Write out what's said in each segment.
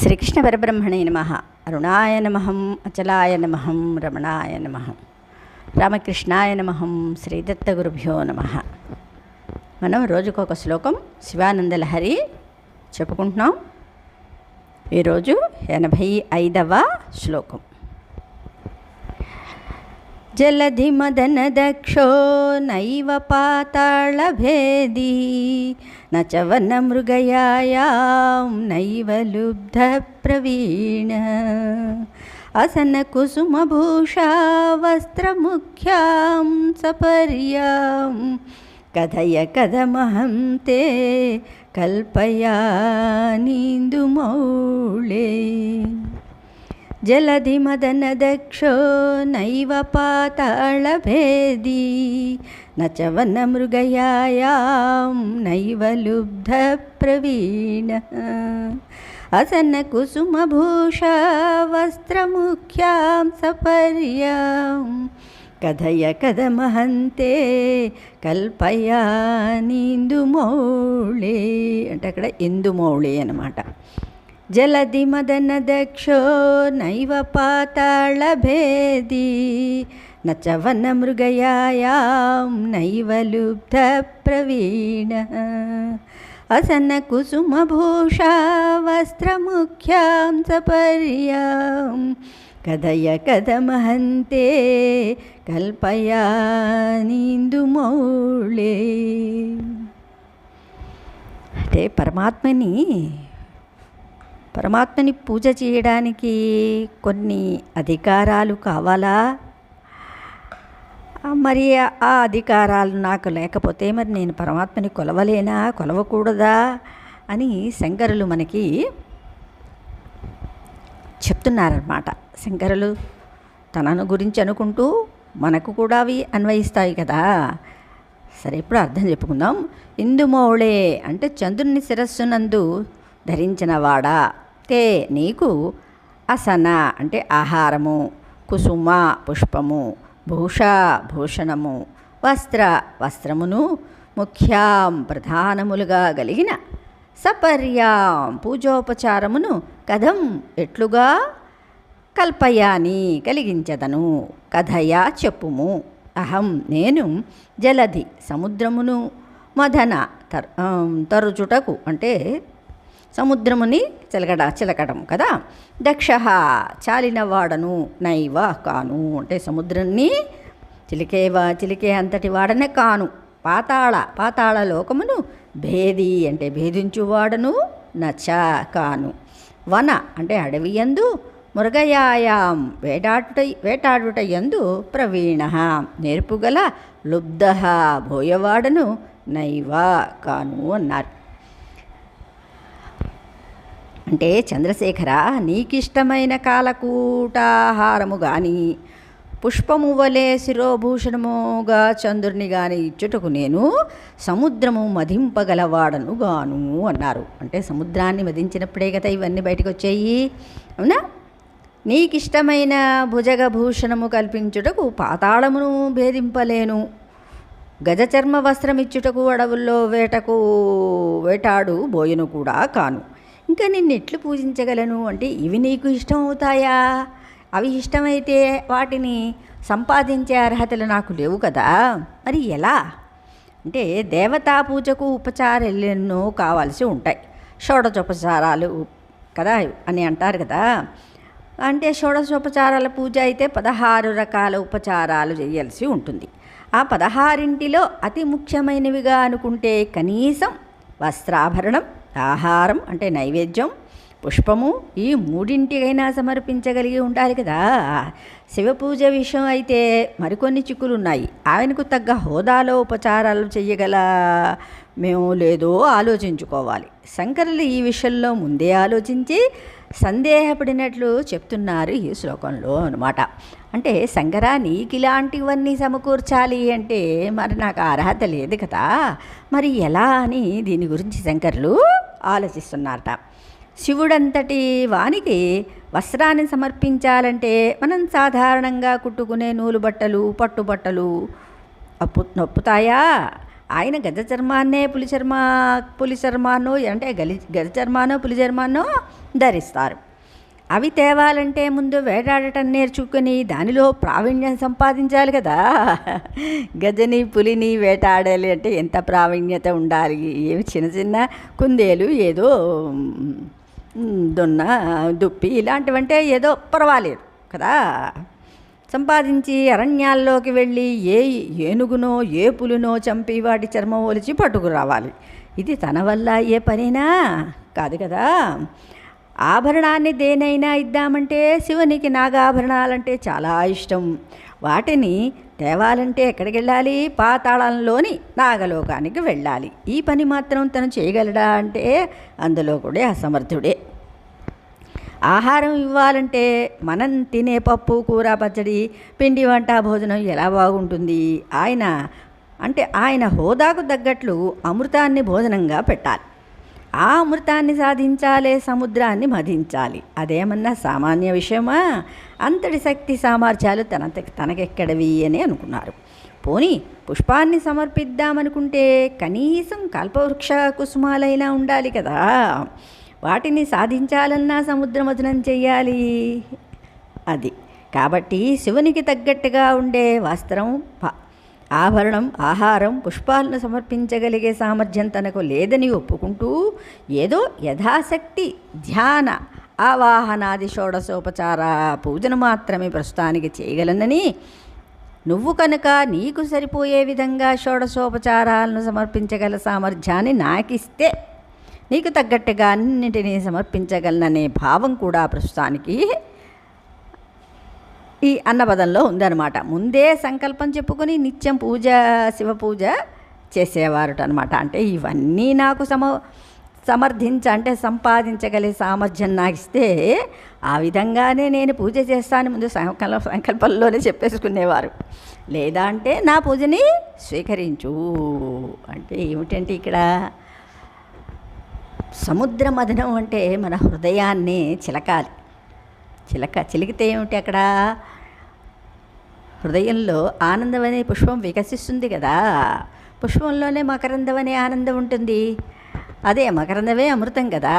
శ్రీకృష్ణ పరబ్రహ్మణే నమః. అరుణాయ నమః, అచలాయ నమః, రమణాయ నమః, రామకృష్ణాయ నమః, శ్రీదత్తగురుభ్యో నమః. మనం రోజుకొక శ్లోకం శివానందలహరి చెప్పుకుంటున్నాం. ఈరోజు 85వ శ్లోకం. జలధిమదన దక్షో నైవ పాతాళభేదీ నచవన మృగయాయాం నైవ లుబ్ధ ప్రవీణ అసన కుసుమభూషా వస్త్రముఖ్యాం సపర్యాం కథయ కథమహం తే కల్పయానీందుమౌళే. జలధిమదన దక్షో నైవ పాతాళభేదీ నచవన మృగయాయాం నైవ లుబ్ధ ప్రవీణ అసన కుసుమభూషా వస్త్రముఖ్యాం సపర్యాం కథయ కథమహంతే కల్పయానీందుమౌళే అంటే అక్కడ ఇందుమౌళి అన్నమాట. జలధిమదన దక్షో నైవ పాతాళభేదీ నచవన మృగయాయాం నైవ లుబ్ధ ప్రవీణ అసన కుసుమభూషా వస్త్రముఖ్యాం సపర్యాం కథయ కథమహంతే కల్పయానీందుమౌళే. అంటే పరమాత్మని పూజ చేయడానికి కొన్ని అధికారాలు కావాలా? మరి ఆ అధికారాలు నాకు లేకపోతే మరి నేను పరమాత్మని కొలవలేనా, కొలవకూడదా అని శంకరులు మనకి చెప్తున్నారన్నమాట. శంకరులు తనను గురించి అనుకుంటూ మనకు కూడా అవి అన్వయిస్తాయి కదా. సరే, ఇప్పుడు అర్థం చెప్పుకుందాం. ఇందుమౌళే అంటే చంద్రుని శిరస్సునందు ధరించినవాడా. తే నీకు అసన అంటే ఆహారము, కుసుమ పుష్పము, భూషా భూషణము, వస్త్రమును, ముఖ్యాం ప్రధానములుగా కలిగిన, సపర్యాం పూజోపచారమును, కథం ఎట్లుగా, కల్పయాని కలిగించదను, కథయా చెప్పుము. అహం నేను, జలధి సముద్రమును, మదన తరుచుటకు అంటే సముద్రముని చిలకడం కదా, దక్ష చాలినవాడను, నైవ కాను అంటే సముద్రాన్ని చిలికే అంతటి వాడనే కాను, పాతాళ లోకమును భేది అంటే భేదించువాడను, నచ కాను, వన అంటే అడవి యందు, మృగయాయాం వేటాడుట యందు, ప్రవీణ నేర్పుగల, లుబ్ధ భోయవాడను, నైవ కాను అన్నారు. అంటే చంద్రశేఖర, నీకిష్టమైన కాలకూటాహారము కానీ, పుష్పము వలె శిరోభూషణముగా చంద్రుని కానీ ఇచ్చుటకు నేను సముద్రము మదింపగలవాడను గాను అన్నారు. అంటే సముద్రాన్ని మదించినప్పుడే కదా ఇవన్నీ బయటకు వచ్చాయి, అవునా? నీకిష్టమైన భుజగభూషణము కల్పించుటకు పాతాళమును భేదింపలేను, గజచర్మ వస్త్రమిచ్చుటకు అడవుల్లో వేటాడు బోయను కూడా కాను. ఇంకా నిన్ను ఎట్లు పూజించగలను అంటే ఇవి నీకు ఇష్టం అవుతాయా? అవి ఇష్టమైతే వాటిని సంపాదించే అర్హతలు నాకు లేవు కదా. మరి ఎలా అంటే దేవతా పూజకు ఉపచారాలు ఎన్నో కావాల్సి ఉంటాయి. షోడశోపచారాలు కదా అని అంటారు కదా. అంటే షోడశోపచారాల పూజ అయితే 16 రకాల ఉపచారాలు చేయాల్సి ఉంటుంది. ఆ 16 అతి ముఖ్యమైనవిగా అనుకుంటే కనీసం వస్త్రాభరణం, ఆహారం అంటే నైవేద్యం, పుష్పము ఈ 3 సమర్పించగలిగి ఉండాలి కదా. శివపూజ విషయం అయితే మరికొన్ని చిక్కులు ఉన్నాయి. ఆయనకు తగ్గ హోదాలో ఉపచారాలు చేయగల మేము లేదో ఆలోచించుకోవాలి. శంకరులు ఈ విషయంలో ముందే ఆలోచించి సందేహపడినట్లు చెప్తున్నారు ఈ శ్లోకంలో అన్నమాట. అంటే శంకర, నీకు ఇలాంటివన్నీ సమకూర్చాలి అంటే మరి నాకు అర్హత లేదు కదా, మరి ఎలా అని దీని గురించి శంకరులు ఆలోచిస్తున్నారట. శివుడంతటి వానికి వస్త్రాన్ని సమర్పించాలంటే మనం సాధారణంగా కుట్టుకునే నూలు బట్టలు, పట్టుబట్టలు నొప్పుతాయా? ఆయన గజ చర్మాన్నే పులి చర్మానో అంటే గజ చర్మానో పులి చర్మానో ధరిస్తారు. అవి తేవాలంటే ముందు వేటాడటం నేర్చుకుని దానిలో ప్రావీణ్యం సంపాదించాలి కదా. గజని పులిని వేటాడాలి అంటే ఎంత ప్రావీణ్యత ఉండాలి. ఏవి చిన్న చిన్న కుందేలు ఏదో దున్న దుప్పి ఇలాంటివంటే ఏదో పర్వాలేదు కదా. సంపాదించి అరణ్యాల్లోకి వెళ్ళి ఏనుగునో ఏ పులినో చంపి వాటి చర్మం ఒలిచి పట్టుకురావాలి. ఇది తన వల్ల ఏ పనైనా కాదు కదా. ఆభరణాన్ని దేనైనా ఇద్దామంటే శివునికి నాగాభరణాలంటే చాలా ఇష్టం. వాటిని తేవాలంటే ఎక్కడికి వెళ్ళాలి? పాతాళంలోని నాగలోకానికి వెళ్ళాలి. ఈ పని మాత్రం తను చేయగలడా అంటే అందులో కూడా అసమర్థుడే. ఆహారం ఇవ్వాలంటే మనం తినే పప్పు కూర పచ్చడి పిండి వంట భోజనం ఎలా బాగుంటుంది? ఆయన హోదాకు తగ్గట్లు అమృతాన్ని భోజనంగా పెట్టాలి. ఆ అమృతాన్ని సాధించాలే సముద్రాన్ని మధించాలి. అదేమన్నా సామాన్య విషయమా? అంతటి శక్తి సామర్థ్యాలు తనకెక్కడవి అని అనుకున్నారు. పోనీ పుష్పాన్ని సమర్పిద్దామనుకుంటే కనీసం కల్పవృక్ష కుసుమాలైనా ఉండాలి కదా. వాటిని సాధించాలన్నా సముద్ర మథనం చెయ్యాలి. అది కాబట్టి శివునికి తగ్గట్టుగా ఉండే వస్త్రం, ఆభరణం, ఆహారం, పుష్పాలను సమర్పించగలిగే సామర్థ్యం తనకు లేదని ఒప్పుకుంటూ ఏదో యథాశక్తి ధ్యాన ఆవాహనాది షోడశోపచార పూజను మాత్రమే ప్రస్తుతానికి చేయగలనని, నువ్వు కనుక నీకు సరిపోయే విధంగా షోడశోపచారాలను సమర్పించగల సామర్థ్యాన్ని నాకిస్తే నీకు తగ్గట్టుగా అన్నింటినీ సమర్పించగలననే భావం కూడా ప్రస్తుతానికి ఈ అన్నపదంలో ఉందన్నమాట. ముందే సంకల్పం చెప్పుకొని నిత్యం శివ పూజ చేసేవారుట అనమాట. అంటే ఇవన్నీ నాకు అంటే సంపాదించగలిగే సామర్థ్యం నాకు ఇస్తే ఆ విధంగానే నేను పూజ చేస్తాను ముందు సంకల్పంలోనే చెప్పేసుకునేవారు. లేదా అంటే నా పూజని స్వీకరించు అంటే ఏమిటంటే ఇక్కడ సముద్ర మథనం అంటే మన హృదయాన్ని చిలకాలి. చిలికితే ఏమిటి అక్కడ హృదయంలో ఆనందం అనే పుష్పం వికసిస్తుంది కదా. పుష్పంలోనే మకరందం అనే ఆనందం ఉంటుంది. అదే మకరందమే అమృతం కదా.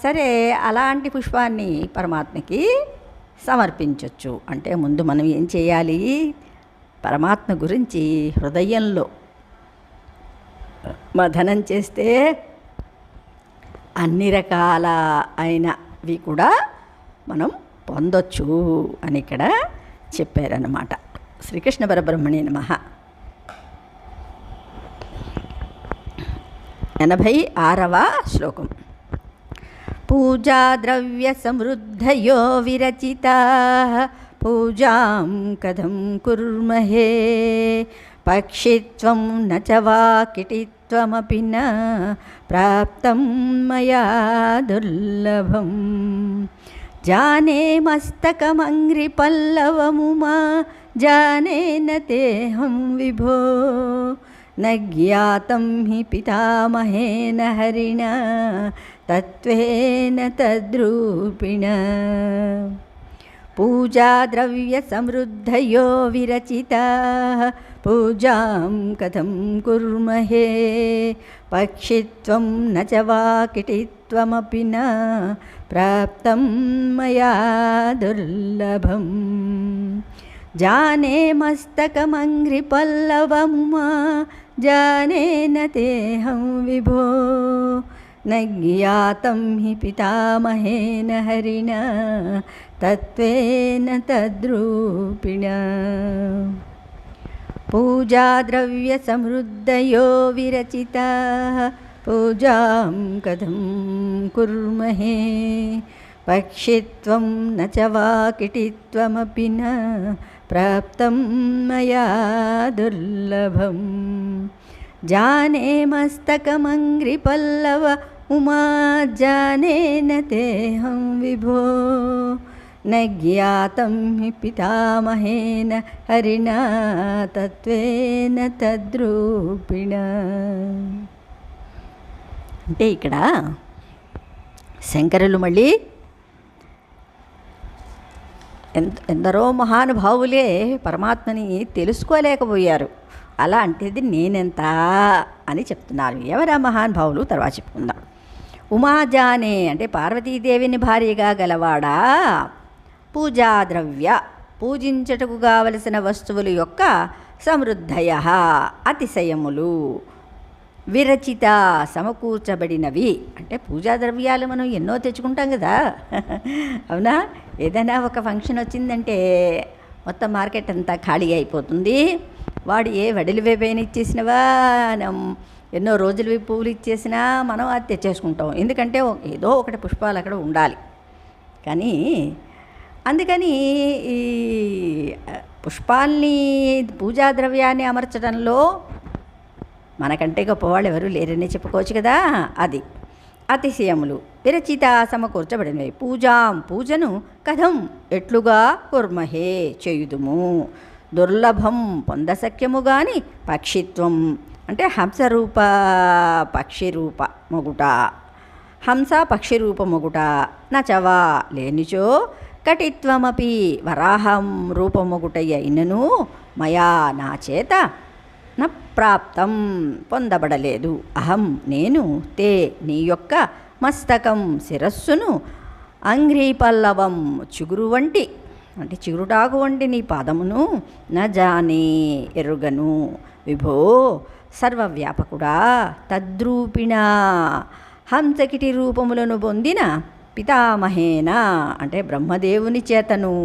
సరే, అలాంటి పుష్పాన్ని పరమాత్మకి సమర్పించవచ్చు. అంటే ముందు మనం ఏం చేయాలి? పరమాత్మ గురించి హృదయంలో మథనం చేస్తే అన్ని రకాల అయినవి కూడా మనం పొందొచ్చు అని ఇక్కడ చెప్పారన్నమాట. శ్రీకృష్ణ పరబ్రహ్మణే నమః. 86వ శ్లోకం. పూజా ద్రవ్య సమృద్ధయో విరచితా పూజాం కథం కుర్మహే పక్షిత్వం న చ వా కిటిత్వమపి న ప్రాప్తం మయా దుర్లభం. జానే మస్తకమంగ్రి పల్లవముమా జానే న తేహం విభో న జ్ఞాతం హి పితామహేన హరిణ తత్వేన తద్రూపిణ. పూజా ద్రవ్య సమృద్ధయో విరచితా పూజాం కథం కుర్మహే పక్షిత్వం న చ వా కిటిత్వమపి న ప్రాప్తం మయా దుర్లభం. జానే మస్తకమంగ్రి పల్లవముమా జానే న తేహం విభో న జ్ఞాతం హి పితామహేన హరిణ తత్వేన తద్రూపిణ. పూజా ద్రవ్య సమృద్ధయో విరచితా పూజాం కథం కుర్మహే పక్షిత్వం న చ వా కిటిత్వమపి న ప్రాప్తం మయా దుర్లభం. జానే మస్తకమంగ్రి పల్లవ ఉమా జానే న తేహం విభో న జ్ఞాతం హి పితామహేన హరిణ తత్వేన తద్రూపిణ. అంటే ఇక్కడ శంకరులు మళ్ళీ ఎందరో మహానుభావులే పరమాత్మని తెలుసుకోలేకపోయారు. అలాంటిది నేనెంత అని చెప్తున్నారు. ఎవరా మహానుభావులు తర్వాత చెప్పుకుందాం. ఉమాజానే అంటే పార్వతీదేవిని భార్యగా గలవాడా, పూజాద్రవ్య పూజించటకు కావలసిన వస్తువుల యొక్క సమృద్ధయ అతిశయములు, విరచిత సమకూర్చబడినవి. అంటే పూజా ద్రవ్యాలు మనం ఎన్నో తెచ్చుకుంటాం కదా, అవునా? ఏదైనా ఒక ఫంక్షన్ వచ్చిందంటే మొత్తం మార్కెట్ అంతా ఖాళీ అయిపోతుంది. వాడు ఏ వడిలు వేపైన ఇచ్చేసినవా, ఎన్నో రోజులు పువ్వులు ఇచ్చేసినా మనం అది తెచ్చేసుకుంటాం. ఎందుకంటే ఏదో ఒకటి పుష్పాలు అక్కడ ఉండాలి. కానీ అందుకని ఈ పుష్పాల్ని పూజా ద్రవ్యాన్ని అమర్చడంలో మనకంటే గొప్పవాళ్ళు ఎవరు లేరని చెప్పుకోవచ్చు కదా. అది అతిశయములు, విరచిత సమకూర్చబడినవి. పూజను కథం ఎట్లుగా కుర్మహే చేయుదుము, దుర్లభం పొందశక్యము గాని పక్షిత్వం అంటే హంసరూప పక్షిరూప మొగుట, హంస పక్షిరూప మొగుట నచవా లేనిచో కటిత్వమపి వరాహం రూపమొగుటయ్య అయినను మయా నా చేత నా ప్రాప్తం పొందబడలేదు. అహం నేను తే నీ యొక్క మస్తకం శిరస్సును అంగ్రీపల్లవం చిగురు వంటి అంటే చిగురుటాకు వంటి నీ పాదమును నా జానే ఎరుగను. విభో సర్వవ్యాపకుడా తద్రూపిణ హంసకిటి రూపములను పొందిన పితామహేన అంటే బ్రహ్మదేవుని చేతను,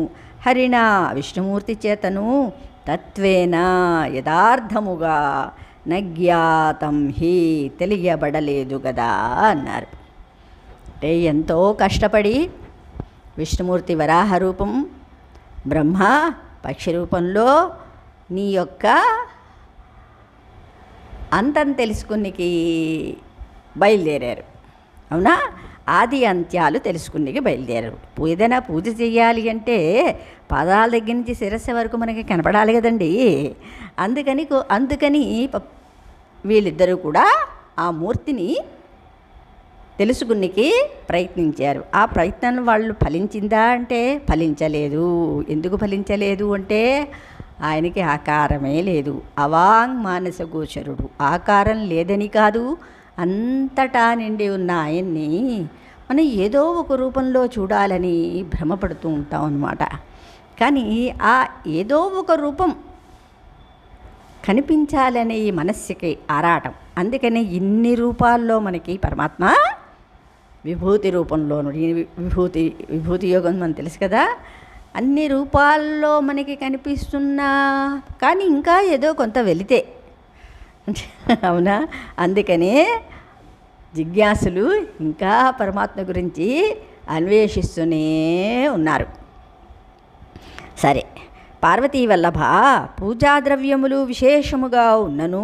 హరిణ విష్ణుమూర్తి చేతను, తత్వేన యథార్థముగా నజ్ఞాతం హి తెలియబడలేదు కదా అన్నారు. అంటే ఎంతో కష్టపడి విష్ణుమూర్తి వరాహ రూపం, బ్రహ్మ పక్షి రూపంలో నీ యొక్క అంతం తెలుసుకునికి బయలుదేరారు. అవునా? ఆది అంత్యాలు తెలుసుకునేకి బయలుదేరారు. ఏదైనా పూజ చేయాలి అంటే పాదాల దగ్గర నుంచి శిరస్సు వరకు మనకి కనపడాలి కదండి. అందుకని వీళ్ళిద్దరూ కూడా ఆ మూర్తిని తెలుసుకునేకి ప్రయత్నించారు. ఆ ప్రయత్నం వాళ్ళు ఫలించిందా అంటే ఫలించలేదు. ఎందుకు ఫలించలేదు అంటే ఆయనకి ఆకారమే లేదు. అవాంగ్ మానస గోచరుడు, ఆకారం లేదని కాదు, అంతటా నిండి ఉన్న ఆయన్ని మనం ఏదో ఒక రూపంలో చూడాలని భ్రమపడుతూ ఉంటాం అన్నమాట. కానీ ఆ ఏదో ఒక రూపం కనిపించాలనే ఈ మనస్సుకి ఆరాటం. అందుకని ఇన్ని రూపాల్లో మనకి పరమాత్మ విభూతి రూపంలోను, విభూతి యోగం మనకు తెలుసు కదా, అన్ని రూపాల్లో మనకి కనిపిస్తున్నా కానీ ఇంకా ఏదో కొంత వెళితే అవునా? అందుకనే జిజ్ఞాసులు ఇంకా పరమాత్మ గురించి అన్వేషిస్తూనే ఉన్నారు. సరే, పార్వతీ వల్లభ పూజాద్రవ్యములు విశేషముగా ఉన్నను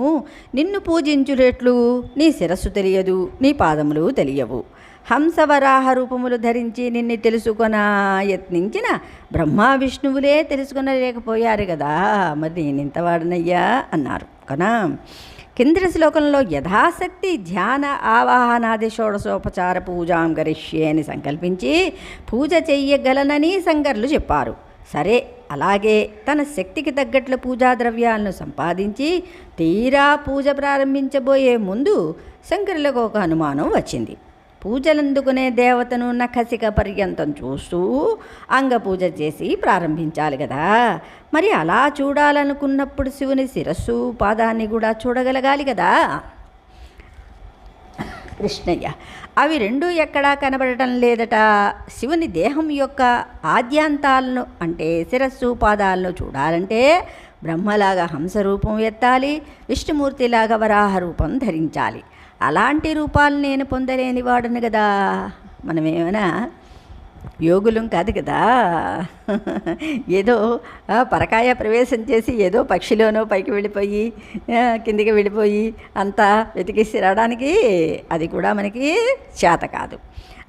నిన్ను పూజించురేట్లు నీ శిరస్సు తెలియదు, నీ పాదములు తెలియవు. హంసవరాహ రూపములు ధరించి నిన్ను తెలుసుకొన యత్నించిన బ్రహ్మ విష్ణువులే తెలుసుకొనలేకపోయారు కదా, మరి నేనెంత వాడనయ్యా అన్నారు. కనా కింద శ్లోకంలో యథాశక్తి ధ్యాన ఆవాహనాది షోడశోపచార పూజాం గరిష్యే అని సంకల్పించి పూజ చెయ్యగలనని శంకర్లు చెప్పారు. సరే, అలాగే తన శక్తికి తగ్గట్లు పూజా ద్రవ్యాలను సంపాదించి తీరా పూజ ప్రారంభించబోయే ముందు శంకరులకు ఒక అనుమానం వచ్చింది. పూజలందుకునే దేవతను నఖసిక పర్యంతం చూస్తూ అంగపూజ చేసి ప్రారంభించాలి కదా. మరి అలా చూడాలనుకున్నప్పుడు శివుని శిరస్సు పాదాన్ని కూడా చూడగలగాలి కదా. కృష్ణయ్య, అవి రెండూ ఎక్కడా కనబడటం లేదట. శివుని దేహం యొక్క ఆద్యాంతాలను అంటే శిరస్సు పాదాలను చూడాలంటే బ్రహ్మలాగా హంసరూపం ఎత్తాలి, విష్ణుమూర్తిలాగా వరాహ రూపం ధరించాలి. అలాంటి రూపాలు నేను పొందలేని వాడును కదా. మనమేమైనా యోగులం కాదు కదా. ఏదో పరకాయ ప్రవేశం చేసి ఏదో పక్షిలోనో పైకి వెళ్ళిపోయి కిందికి వెళ్ళిపోయి అంతా వెతికేసి రావడానికి అది కూడా మనకి చేత కాదు.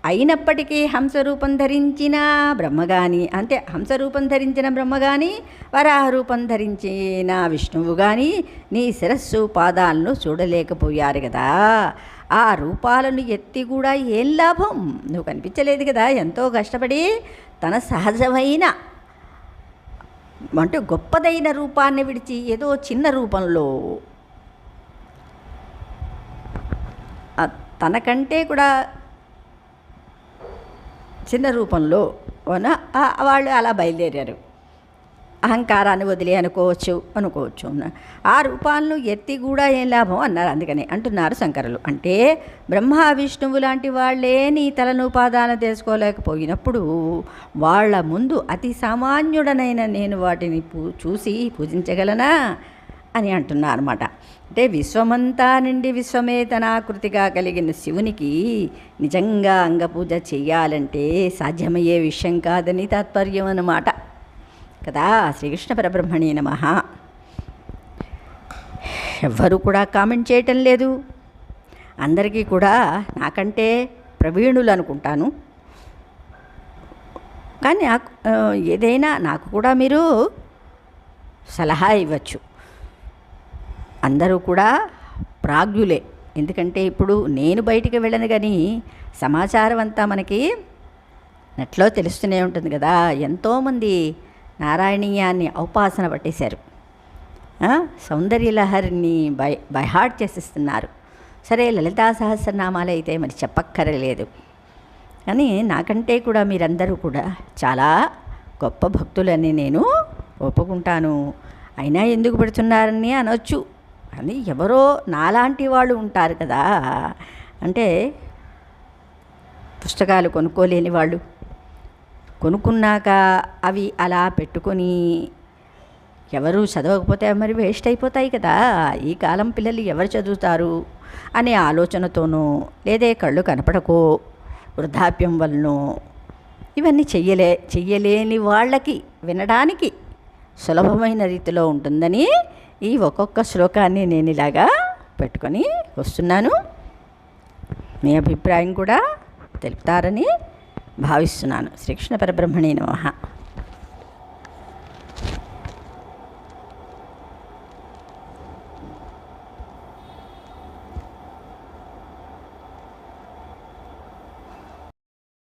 అయినప్పటికీ హంసరూపం ధరించిన బ్రహ్మ కానీ, అంటే హంసరూపం ధరించిన బ్రహ్మ కానీ వరాహ రూపం ధరించిన విష్ణువు కానీ నీ శిరస్సు పాదాలను చూడలేకపోయారు కదా. ఆ రూపాలను ఎత్తి కూడా ఏం లాభం? నువ్వు కనిపించలేదు కదా. ఎంతో కష్టపడి తన సహజమైన అంటే గొప్పదైన రూపాన్ని విడిచి ఏదో చిన్న రూపంలో తనకంటే కూడా చిన్న రూపంలో వాళ్ళు అలా బయలుదేరారు. అహంకారాన్ని వదిలే అనుకోవచ్చు. ఆ రూపాలను ఎత్తి కూడా ఏం లాభం అన్నారు. అందుకని అంటున్నారు శంకరులు. అంటే బ్రహ్మ విష్ణువు లాంటి వాళ్ళే నీ తలను పాదాలను తెలుసుకోలేకపోయినప్పుడు వాళ్ళ ముందు అతి సామాన్యుడనైన నేను వాటిని చూసి పూజించగలనా అని అంటున్నారు అన్నమాట. అంటే విశ్వమంతా నుండి విశ్వమే తనాకృతిగా కలిగిన శివునికి నిజంగా అంగపూజ చెయ్యాలంటే సాధ్యమయ్యే విషయం కాదని తాత్పర్యం అన్నమాట కదా. శ్రీకృష్ణ పరబ్రహ్మణే నమః. ఎవ్వరూ కూడా కామెంట్ చేయటం లేదు. అందరికీ కూడా నాకంటే ప్రవీణులు అనుకుంటాను. కానీ ఏదైనా నాకు కూడా మీరు సలహా ఇవ్వచ్చు. అందరూ కూడా ప్రాజ్ఞులే. ఎందుకంటే ఇప్పుడు నేను బయటికి వెళ్ళను, కానీ సమాచారం అంతా మనకి నెట్లో తెలుస్తూనే ఉంటుంది కదా. ఎంతోమంది నారాయణీయాన్ని ఔపాసన పట్టేశారు, సౌందర్యలహరిని బైహార్ట్ చేసేస్తున్నారు. సరే, లలితా సహస్రనామాలు అయితే మరి చెప్పక్కరలేదు. కానీ నాకంటే కూడా మీరందరూ కూడా చాలా గొప్ప భక్తులని నేను ఒప్పుకుంటాను. అయినా ఎందుకు పెడుతున్నారని అనొచ్చు. అని ఎవరో నాలాంటి వాళ్ళు ఉంటారు కదా. అంటే పుస్తకాలు కొనుక్కోలేని వాళ్ళు కొనుక్కున్నాక అవి అలా పెట్టుకొని ఎవరు చదవకపోతే మరి వేస్ట్ అయిపోతాయి కదా. ఈ కాలం పిల్లలు ఎవరు చదువుతారు అనే ఆలోచనతోనూ, లేదే కళ్ళు కనపడకో, వృద్ధాప్యం వలనో ఇవన్నీ చెయ్యలేని వాళ్ళకి వినడానికి సులభమైన రీతిలో ఉంటుందని ఈ ఒక్కొక్క శ్లోకాన్ని నేను ఇలాగా పెట్టుకొని వస్తున్నాను. మీ అభిప్రాయం కూడా తెలుపుతారని భావిస్తున్నాను. శ్రీకృష్ణ పరబ్రహ్మణే నమః.